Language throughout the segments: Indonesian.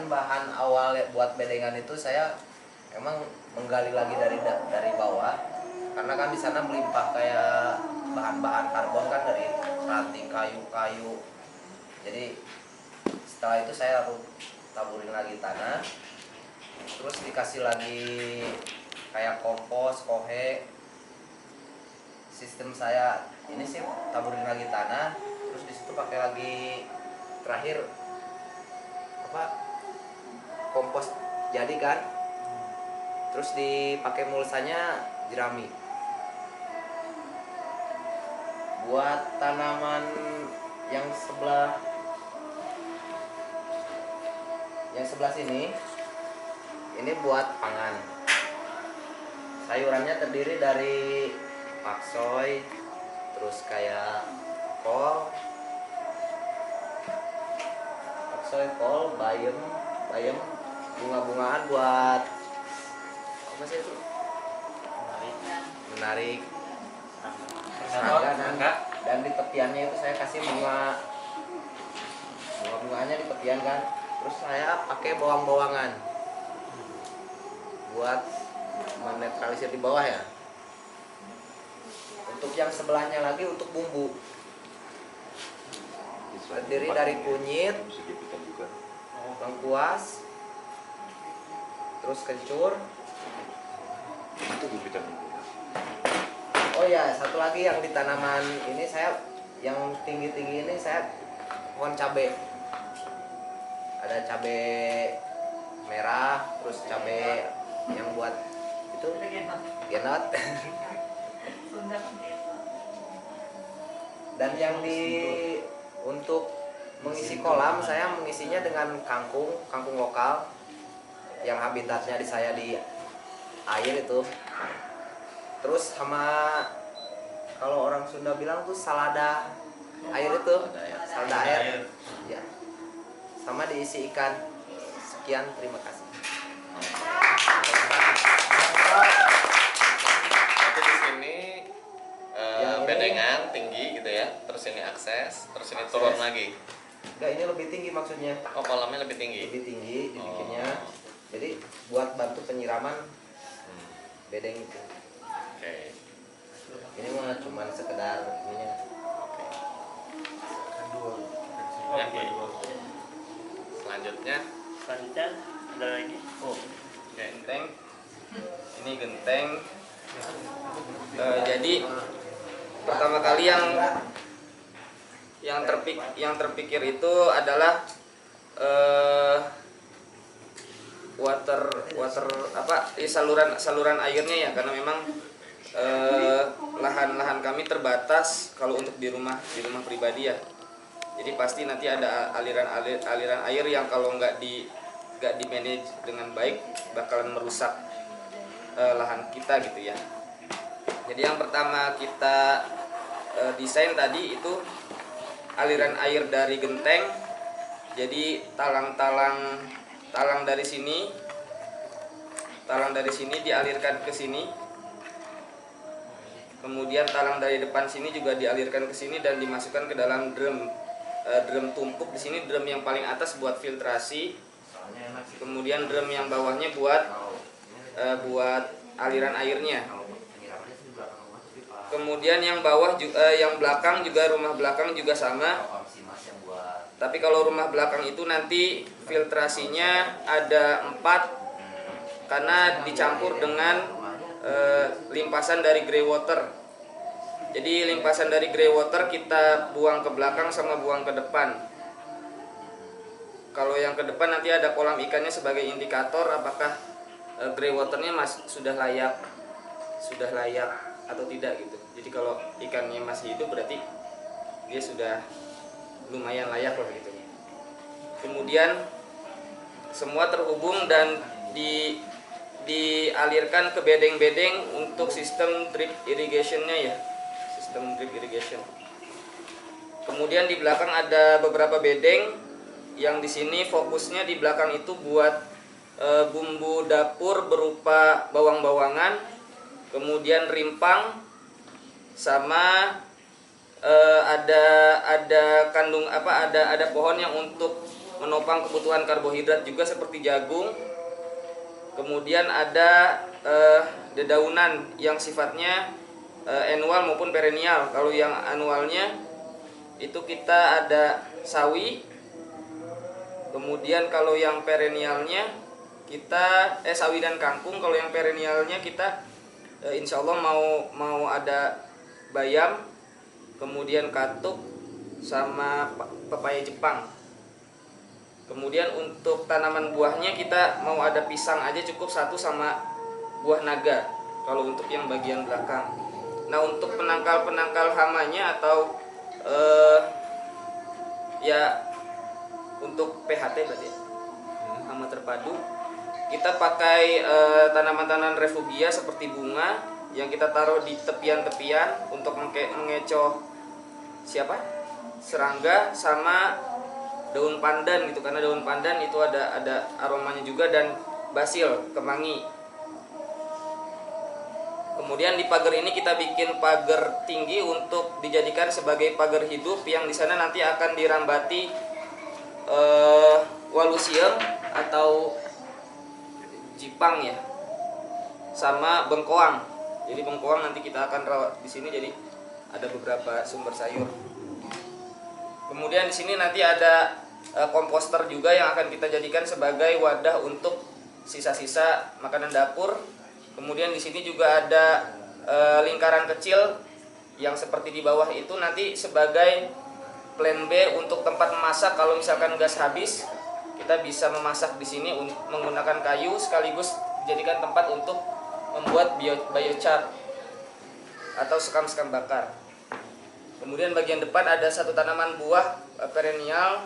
kan bahan awal buat bedengan itu saya emang menggali lagi dari bawah, karena kan di sana melimpah kayak bahan-bahan karbon kan dari ranting kayu-kayu. Jadi setelah itu saya taburin lagi tanah, terus dikasih lagi kayak kompos, kohe. Sistem saya ini sih taburin lagi tanah, terus di situ pakai lagi terakhir apa, kompos jadi kan, terus dipakai mulsanya jerami. Buat tanaman yang sebelah sini, ini buat pangan. Sayurannya terdiri dari pakcoy, terus kayak kol, bayam, bunga-bungaan buat apa sih itu? Menarik. Dan di tepiannya itu saya kasih bunga-bunganya di tepian kan. Terus saya pakai bawang-bawangan buat menetralisir di bawah ya. Untuk yang sebelahnya lagi untuk bumbu, terdiri dari kunyit, lengkuas, terus kencur. Oh ya, satu lagi yang di tanaman ini saya yang tinggi-tinggi ini saya pohon cabai. Ada cabai merah, terus cabai yang buat itu genot. Dan yang untuk mengisi kolam, saya mengisinya dengan kangkung lokal yang habitatnya di air itu. Terus sama kalau orang Sunda bilang tuh salada air itu, salada air. Ya. Sama diisi ikan. Sekian, terima kasih. Jadi di sini bedengan tinggi gitu ya, terus ini akses, terus ini turun lagi. Enggak, ini lebih tinggi maksudnya. Oh, kolamnya lebih tinggi. Lebih tinggi dibikinnya. Jadi buat bantu penyiraman bedeng itu. Oke. Ini mah cuma sekedar ininya. Oke. Selanjutnya ada lagi. oh, genteng. Ini genteng. Jadi pertama kali yang terpikir itu adalah water saluran airnya ya, karena memang lahan kami terbatas kalau untuk di rumah pribadi ya. Jadi pasti nanti ada aliran air yang kalau nggak di manage dengan baik bakalan merusak lahan kita gitu ya. Jadi yang pertama kita desain tadi itu aliran air dari genteng. Jadi talang dari sini dialirkan ke sini. Kemudian talang dari depan sini juga dialirkan ke sini dan dimasukkan ke dalam drum tumpuk. Di sini drum yang paling atas buat filtrasi. Kemudian drum yang bawahnya buat aliran airnya. Kemudian yang bawah yang belakang juga, rumah belakang juga sama. Tapi kalau rumah belakang itu nanti filtrasinya ada 4 karena dicampur dengan limpasan dari grey water. Jadi limpasan dari grey water kita buang ke belakang sama buang ke depan. Kalau yang ke depan nanti ada kolam ikannya sebagai indikator apakah grey waternya sudah layak atau tidak gitu. Jadi kalau ikannya masih hidup berarti dia sudah lumayan layak lah gitu. Kemudian semua terhubung dan dialirkan ke bedeng-bedeng untuk sistem drip irrigationnya ya, sistem drip irrigation. Kemudian di belakang ada beberapa bedeng yang di sini fokusnya di belakang itu buat bumbu dapur berupa bawang-bawangan, kemudian rimpang, sama ada pohon yang untuk menopang kebutuhan karbohidrat juga seperti jagung. Kemudian ada dedaunan yang sifatnya annual maupun perennial. Kalau yang annualnya itu kita ada sawi. Kemudian kalau yang perennialnya kita sawi dan kangkung. Kalau yang perennialnya kita insya Allah mau ada bayam, kemudian katuk sama pepaya Jepang. Kemudian untuk tanaman buahnya kita mau ada pisang aja cukup satu sama buah naga kalau untuk yang bagian belakang. Nah untuk penangkal hamanya atau ya untuk PHT berarti ya, hama terpadu, kita pakai tanaman-tanaman refugia seperti bunga yang kita taruh di tepian-tepian untuk mengecoh serangga sama daun pandan gitu, karena daun pandan itu ada aromanya juga, dan basil, kemangi. Kemudian di pagar ini kita bikin pagar tinggi untuk dijadikan sebagai pagar hidup yang di sana nanti akan dirambati walusium atau jipang ya, sama bengkoang. Jadi bengkoang nanti kita akan rawat di sini, jadi ada beberapa sumber sayur. Kemudian di sini nanti ada komposter juga yang akan kita jadikan sebagai wadah untuk sisa-sisa makanan dapur. Kemudian di sini juga ada lingkaran kecil yang seperti di bawah itu nanti sebagai plan B untuk tempat memasak. Kalau misalkan gas habis, kita bisa memasak di sini menggunakan kayu sekaligus dijadikan tempat untuk membuat biochar atau sekam-sekam bakar. Kemudian bagian depan ada satu tanaman buah perennial,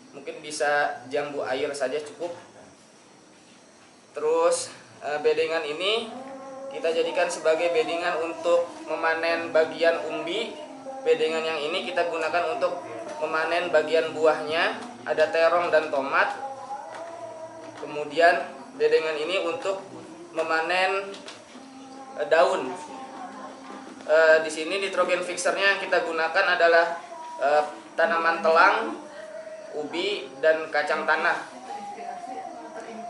mungkin bisa jambu air saja cukup. Terus bedengan ini kita jadikan sebagai bedengan untuk memanen bagian umbi. Bedengan yang ini kita gunakan untuk memanen bagian buahnya, ada terong dan tomat. Kemudian bedengan ini untuk memanen daun. Di sini nitrogen fixernya yang kita gunakan adalah tanaman telang, ubi, dan kacang tanah.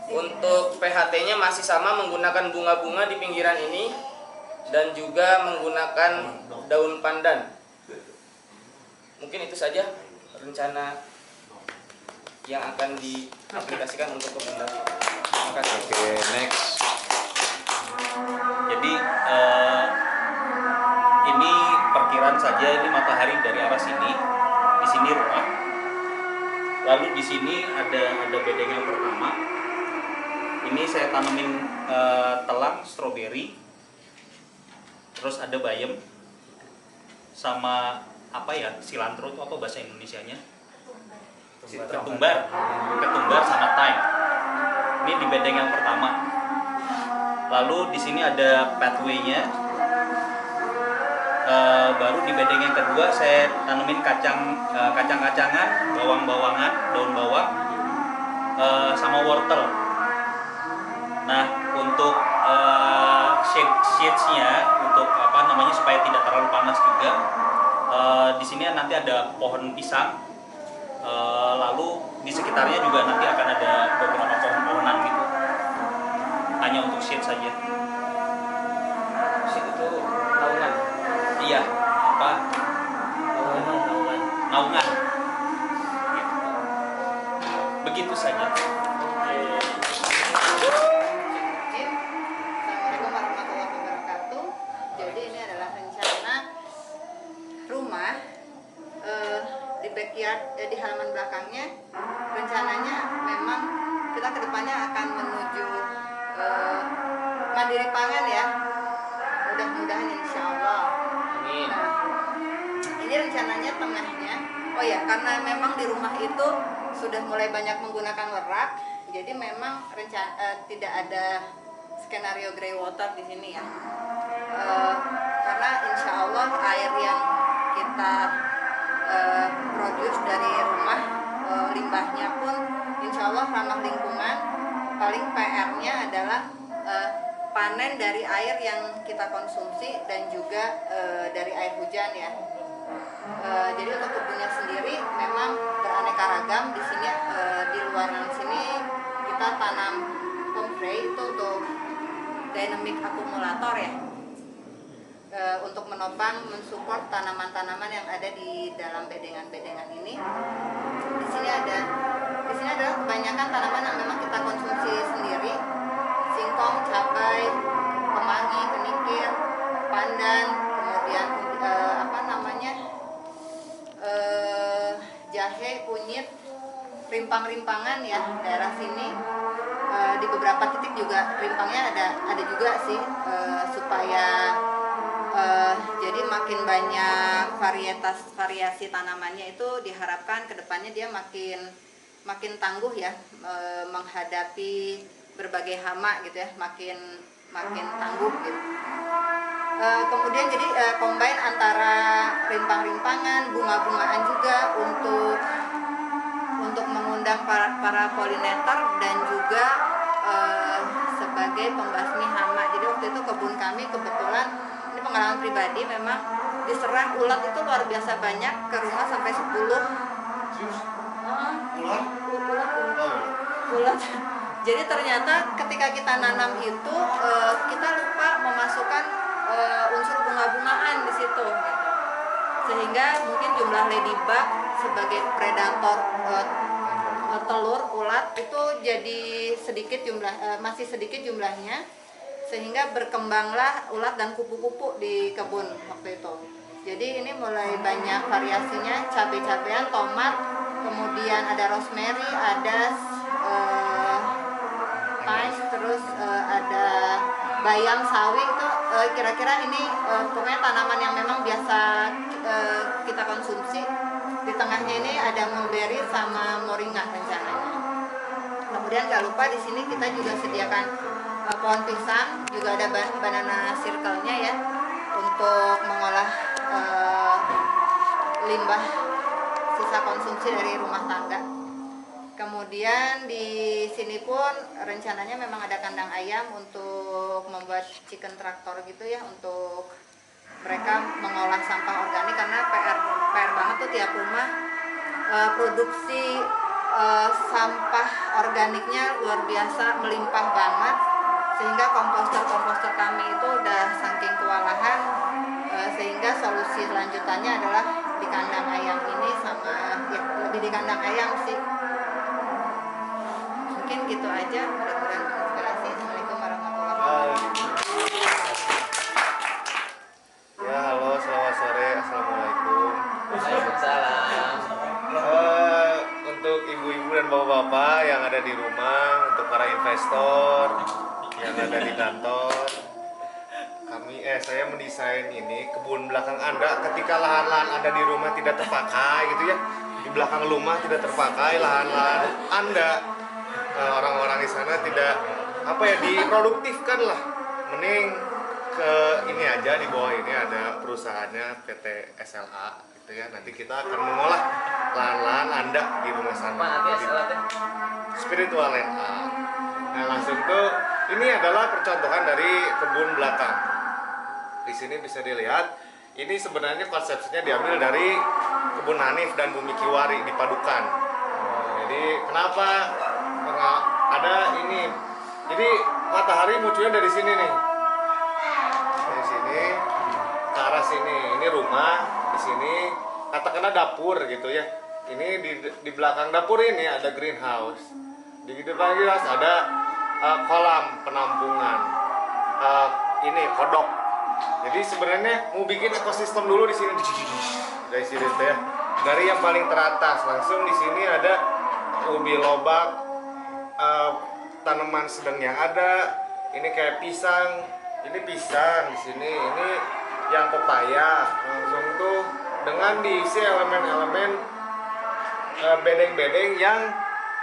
Untuk PHT-nya masih sama, menggunakan bunga-bunga di pinggiran ini dan juga menggunakan daun pandan. Mungkin itu saja rencana yang akan diaplikasikan untuk kebun tadi. Terima kasih. Oke, next. Jadi ini perkiraan saja, ini matahari dari arah sini, di sini rumah. Lalu di sini ada bedeng yang pertama. Ini saya tanemin telang, stroberi, terus ada bayam, sama apa ya, cilantro itu apa bahasa Indonesianya? Ketumbar sama thyme. Ini di bedeng yang pertama. Lalu di sini ada pathway-nya. Baru di bedeng yang kedua saya tanemin kacang-kacangan, bawang-bawangan, daun bawang, sama wortel. Nah untuk shades-nya, untuk supaya tidak terlalu panas juga, di sini nanti ada pohon pisang. Lalu di sekitarnya juga nanti akan ada beberapa pohon-pohonan gitu. Hanya untuk shade saja. Shade itu naungan. Iya, naungan. Gitu. Begitu saja. Assalamualaikum warahmatullahi wabarakatuh. Jadi ini adalah rencana rumah di backyard, di halaman belakangnya. Rencananya memang kita kedepannya akan menuju mandiri pangan ya. Mudah-mudahan insya Allah. Amin. Nah, ini rencananya tengahnya. Oh ya, karena memang di rumah itu sudah mulai banyak menggunakan werak, jadi memang tidak ada skenario grey water di sini ya. Karena insya Allah air yang kita produce dari rumah, limbahnya pun insya Allah ramah lingkungan. Paling PR-nya adalah panen dari air yang kita konsumsi dan juga dari air hujan ya. Jadi untuk kebunnya sendiri memang beraneka ragam. Di sini polinator ya, untuk menopang mensupport tanaman-tanaman yang ada di dalam bedengan-bedengan ini. Di sini adalah kebanyakan tanaman yang memang kita konsumsi sendiri: singkong, cabai, kemangi, kenikir, pandan, kemudian jahe, kunyit, rimpang-rimpangan ya daerah sini. Di beberapa titik juga rimpangnya ada juga sih, supaya jadi makin banyak variasi tanamannya, itu diharapkan kedepannya dia makin tangguh ya, menghadapi berbagai hama gitu ya, makin tangguh gitu. Kemudian jadi combine antara rimpang-rimpangan, bunga-bungaan juga untuk mengundang para polinator dan juga sebagai pembasmi hama. Jadi waktu itu kebun kami kebetulan, ini pengalaman pribadi, memang diserang ulat itu luar biasa banyak, ke rumah sampai 10. Ulat. Jadi ternyata ketika kita nanam itu kita lupa memasukkan unsur bunga-bungaan di situ gitu. Sehingga mungkin jumlah ladybug sebagai predator telur ulat itu jadi masih sedikit jumlahnya, sehingga berkembanglah ulat dan kupu-kupu di kebun waktu itu. Jadi ini mulai banyak variasinya, cabai-cabean, tomat, kemudian ada rosemary, ada thyme, terus ada bayam, sawi. Itu kira-kira ini pokoknya tanaman yang memang biasa kita konsumsi. Di tengahnya ini ada mulberry sama moringa rencananya. Kemudian gak lupa di sini kita juga sediakan pohon pisang, juga ada banana circle-nya ya, untuk mengolah limbah sisa konsumsi dari rumah tangga. Kemudian di sini pun rencananya memang ada kandang ayam untuk membuat chicken traktor gitu ya, untuk mereka mengolah sampah organik, karena PR banget tuh tiap rumah produksi sampah organiknya luar biasa melimpah banget, sehingga komposter kami itu udah saking kewalahan, sehingga solusi lanjutannya adalah di kandang ayam ini, sama ya lebih di kandang ayam sih. Mungkin gitu aja, mudah-mudahan menginspirasi. Assalamualaikum warahmatullahi wabarakatuh. Ya, halo, selamat sore, assalamualaikum. Waalaikumsalam. Untuk ibu-ibu dan bapak-bapak yang ada di rumah, untuk para investor yang ada di kantor, saya mendesain ini kebun belakang Anda. Ketika lahan-lahan Anda di rumah tidak terpakai gitu ya, di belakang rumah tidak terpakai lahan-lahan Anda, orang-orang di sana tidak diproduktifkan lah, mending ke ini aja, di bawah ini ada perusahaannya PT SLA gitu ya. Nanti kita akan mengolah lahan-lahan Anda di rumah sana. Spiritual Land Art. Nah, langsung tuh ini adalah percontohan dari kebun belakang. Di sini bisa dilihat, ini sebenarnya konsepsinya diambil dari kebun Hanif dan Bumi Kiwari dipadukan. Jadi kenapa ada ini? Jadi matahari munculnya dari sini nih. Dari sini ke arah sini. Ini rumah, di sini katakanlah dapur gitu ya. Ini di belakang dapur ini ada greenhouse. Di depan greenhouse ada kolam penampungan. Ini kodok. Jadi sebenarnya mau bikin ekosistem dulu di sini, dari sini ya. Dari yang paling teratas langsung di sini ada ubi lobak, tanaman sedang yang ada. Ini kayak pisang, ini pisang di sini. Ini yang pepaya. Langsung tuh dengan diisi elemen-elemen bedeng-bedeng yang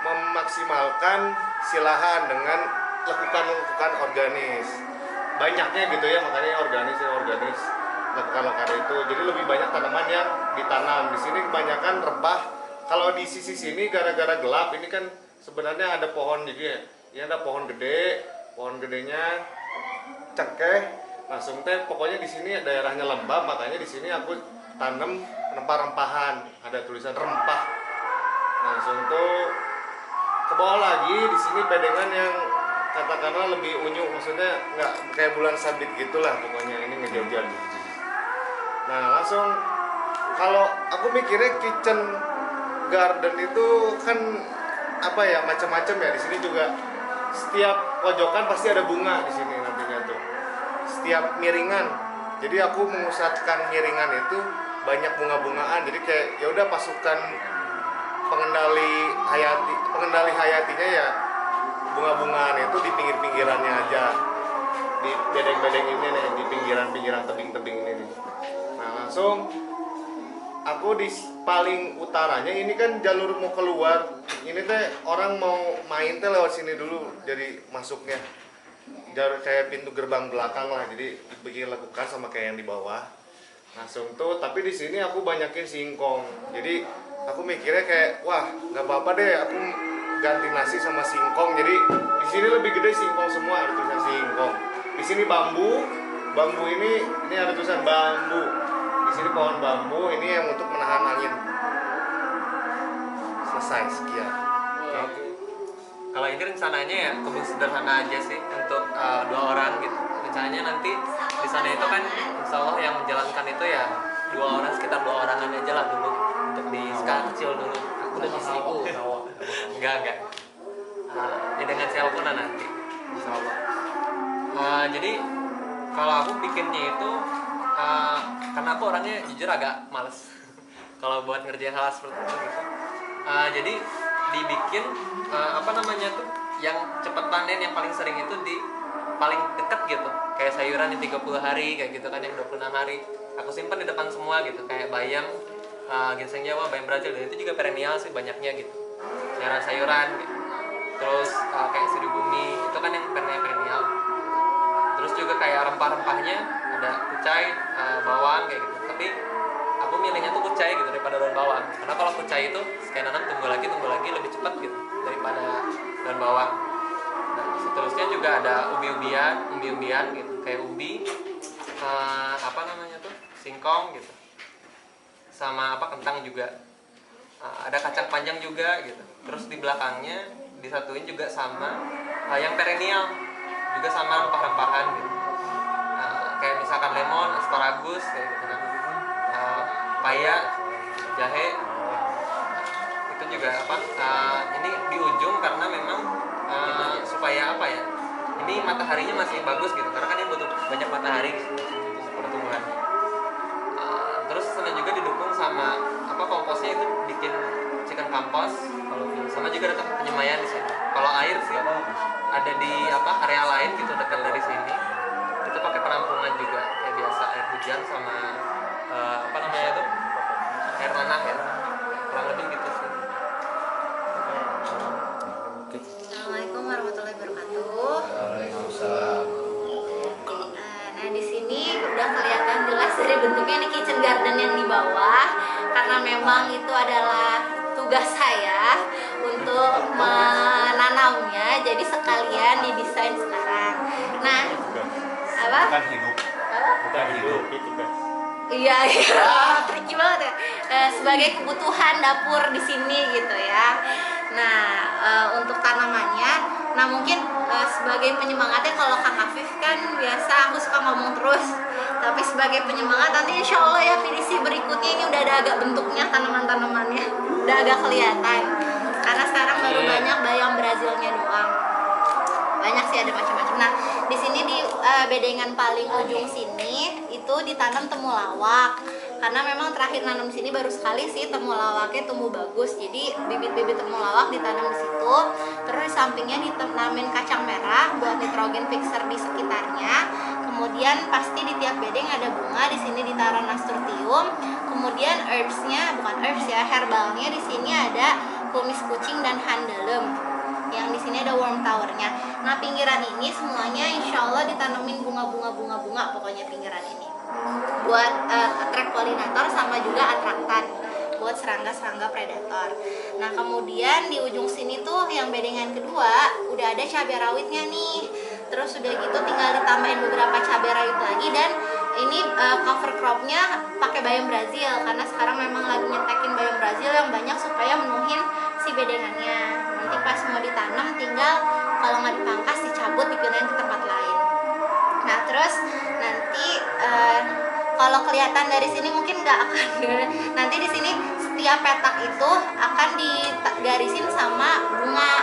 memaksimalkan silahan dengan lekukan organis. Banyaknya gitu ya, makanya organis lekukan itu. Jadi lebih banyak tanaman yang ditanam. Di sini kebanyakan rempah. Kalau di sisi sini gara-gara gelap ini kan sebenarnya ada pohon, jadi ya ada pohon gede. Pohon gedenya cengkeh. Langsung teh pokoknya di sini daerahnya lembab, makanya di sini aku tanam rempah-rempahan. Ada tulisan rempah. Langsung tuh ke bawah lagi di sini bedengan yang katakanlah lebih unyu, maksudnya nggak kayak bulan sabit gitulah pokoknya, ini ngejajar. Nah langsung kalau aku mikirnya kitchen garden itu kan apa ya, macam-macam ya. Di sini juga setiap pojokan pasti ada bunga di sini nantinya tuh, setiap miringan. Jadi aku mengusahakan miringan itu banyak bunga-bungaan, jadi kayak ya udah pasukan pengendali hayatinya ya bunga-bungaan itu di pinggir-pinggirannya aja, di bedeng-bedeng ini nih, di pinggiran-pinggiran tebing-tebing ini nih. Nah langsung aku di paling utaranya ini kan jalur mau keluar, ini teh orang mau main teh lewat sini dulu, jadi masuknya jalur kayak pintu gerbang belakang lah, jadi bikin lekukan sama kayak yang di bawah langsung tuh. Tapi di sini aku banyakin singkong, jadi aku mikirnya kayak wah nggak apa-apa deh aku ganti nasi sama singkong. Jadi di sini lebih gede singkong semua, ada tulisan singkong. Di sini bambu ini ada tulisan bambu. Di sini pohon bambu, ini yang untuk menahan angin. Selesai, sekian. Kalau ini rencananya ya kebun sederhana aja sih untuk 2 orang gitu. Rencananya nanti di sana itu kan insya Allah yang menjalankan itu ya 2 orang, sekitar 2 orangan aja lah dulu untuk di skala kecil dulu. Aku dan istriku. Enggak. Ya dengan siapapun nanti insya Allah. Jadi kalau aku bikinnya itu karena aku orangnya jujur agak males kalau buat ngerjain hal seperti itu gitu. Jadi dibikin yang cepet panen, yang paling sering itu di paling deket gitu, kayak sayuran di 30 hari kayak gitu kan, yang 26 hari aku simpan di depan semua gitu, kayak bayam, ginseng Jawa, bayam Brazil, dan itu juga perennial sih banyaknya gitu, sayuran gitu. Terus kayak siri bumi itu kan yang perennial. Terus juga kayak rempah-rempahnya ada kucai, bawang kayak gitu. Tapi aku milihnya tuh kucai gitu daripada daun bawang, karena kalau kucai itu sekali nanam tumbuh lagi lebih cepat gitu daripada daun bawang. Nah, seterusnya juga ada umbi-umbian gitu, kayak umbi, singkong gitu, sama kentang juga. Ada kacang panjang juga gitu. Terus di belakangnya disatuin juga sama yang perennial, juga sama rempah-rempahan gitu. Kayak misalkan lemon, asparagus kayak gitu kan. Paya, jahe, itu juga ini di ujung karena memang supaya ini mataharinya masih bagus gitu, karena kan ini butuh banyak matahari pertumbuhannya. Terus sana juga didukung sama komposnya itu bikin chicken compost, sama juga ada tempat penyemaian di sini. Kalau air sih ada di area lain gitu dekat dari sini, itu pakai penampungan juga kayak biasa, air hujan sama air tanah ya, kurang lebih gitu sih. Assalamualaikum warahmatullahi wabarakatuh. Waalaikumsalam. Nah di sini udah kelihatan jelas dari bentuknya, ini kitchen garden yang di bawah, karena memang itu adalah tugas saya untuk menanamnya, jadi sekalian didesain sekarang. Nah, Bukan hidup. Iya, tricky banget ya. Sebagai kebutuhan dapur di sini gitu ya. Nah, untuk tanamannya, nah mungkin sebagai penyemangatnya, kalau Kang Afif kan biasa aku suka ngomong terus, tapi sebagai penyemangat nanti insya Allah ya edisi berikutnya ini udah ada agak bentuknya tanaman-tanamannya, udah agak kelihatan. Karena sekarang baru banyak bayam Brazilnya doang. Banyak sih, ada macam-macam. Nah, di sini di bedengan paling ujung sini itu ditanam temulawak. Karena memang terakhir nanam di sini baru sekali sih temulawaknya tumbuh bagus. Jadi bibit-bibit temulawak ditanam di situ. Terus di sampingnya ditanamin kacang merah buat nitrogen fixer di sekitarnya. Kemudian pasti di tiap bedeng ada bunga. Di sini ditaruh nasturtium. Kemudian herbalnya di sini ada kumis kucing dan handelem. Yang di sini ada worm towernya. Nah, pinggiran ini semuanya insya Allah ditanamin bunga pokoknya pinggiran ini. Buat attract polinator sama juga atraktan buat serangga-serangga predator. Nah, kemudian di ujung sini tuh yang bedengan kedua udah ada cabai rawitnya nih. Terus udah gitu tinggal ditambahin beberapa cabai rawit lagi, dan ini cover cropnya pakai bayam Brazil karena sekarang memang lagi nyetekin bayam Brazil yang banyak supaya menuhin si bedengannya. Nanti pas mau ditanam tinggal kalau nggak dipangkas dicabut tersebut dipindahin ke tempat lain. Nah terus nanti kalau kelihatan dari sini mungkin nggak akan nanti di sini setiap petak itu akan digarisin sama bunga.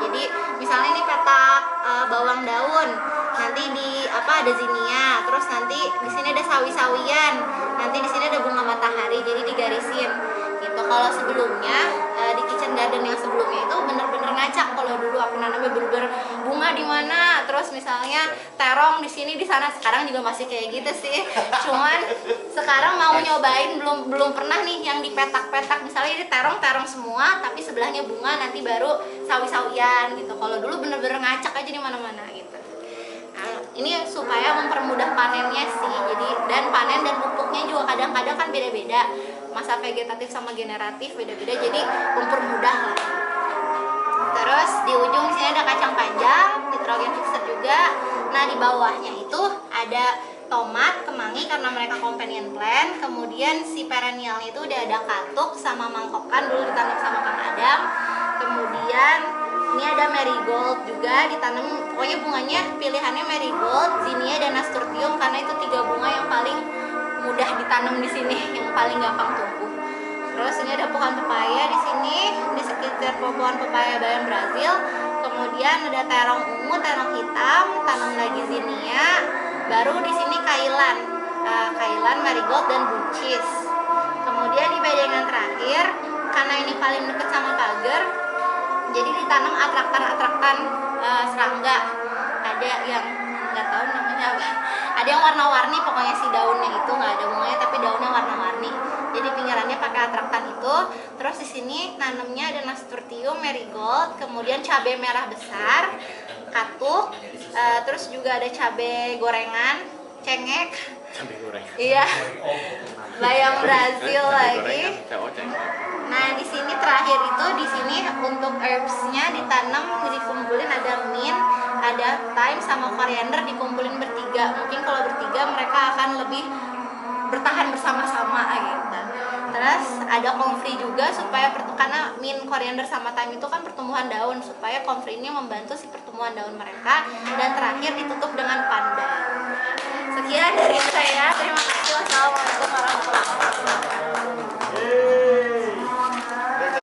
Jadi misalnya ini petak bawang daun, nanti di ada zinia, terus nanti di sini ada sawi-sawian, nanti di sini ada bunga matahari, jadi digarisin gitu. Kalau sebelumnya di kitchen garden yang sebelumnya itu bener-bener ngacak. Kalau dulu aku nanamnya bener-bener bunga di mana, terus misalnya terong di sini di sana. Sekarang juga masih kayak gitu sih, cuman sekarang mau nyobain belum pernah nih yang di petak-petak, misalnya ini terong semua tapi sebelahnya bunga, nanti baru sawi-sawian gitu. Kalau dulu bener-bener ngacak aja di mana-mana gitu. Nah, ini supaya mempermudah panennya sih. Jadi dan panen dan pupuknya juga kadang-kadang kan beda-beda. Masa vegetatif sama generatif beda-beda, jadi mempermudah lah. Terus di ujung sini ada kacang panjang, nitrogen fixer juga. Nah di bawahnya itu ada tomat, kemangi karena mereka companion plant. Kemudian si perennialnya itu udah ada katuk sama mangkokan, dulu ditanam sama Kang Adam. Kemudian ini ada marigold juga ditanam. Pokoknya bunganya pilihannya marigold, zinnia dan nasturtium karena itu 3 bunga yang paling mudah ditanam di sini, yang paling gampang tumbuh. Terus ini ada pohon pepaya di sini, di sekitar pohon pepaya bayan Brazil. Kemudian ada terong ungu, terong hitam, tanam lagi zinnia. Baru di sini kailan, marigold dan buncis. Kemudian di bedengan terakhir, karena ini paling dekat sama pagar, jadi ditanam atraktan serangga. Ada yang nggak tahu namanya apa. Ada yang warna-warni, pokoknya si daunnya itu nggak ada bunganya tapi daunnya warna-warni. Jadi pinggirannya pakai atraktan itu. Terus di sini nanamnya ada nasturtium, marigold, kemudian cabai merah besar, katuk, terus juga ada cabai gorengan, cengek. Cabai goreng. Iya. Bayam Brazil lagi. Nah di sini terakhir itu di sini untuk herbsnya ditanam, dikumpulin ada mint, ada thyme sama koriander dikumpulin bertiga. Mungkin kalau bertiga mereka akan lebih bertahan bersama-sama gitu. Terus ada comfrey juga supaya karena mint, koriander sama thyme itu kan pertumbuhan daun, supaya comfrey ini membantu si pertumbuhan daun mereka. Dan terakhir ditutup dengan pandan. Sekian dari saya. Terima kasih. Wassalamualaikum warahmatullahi wabarakatuh.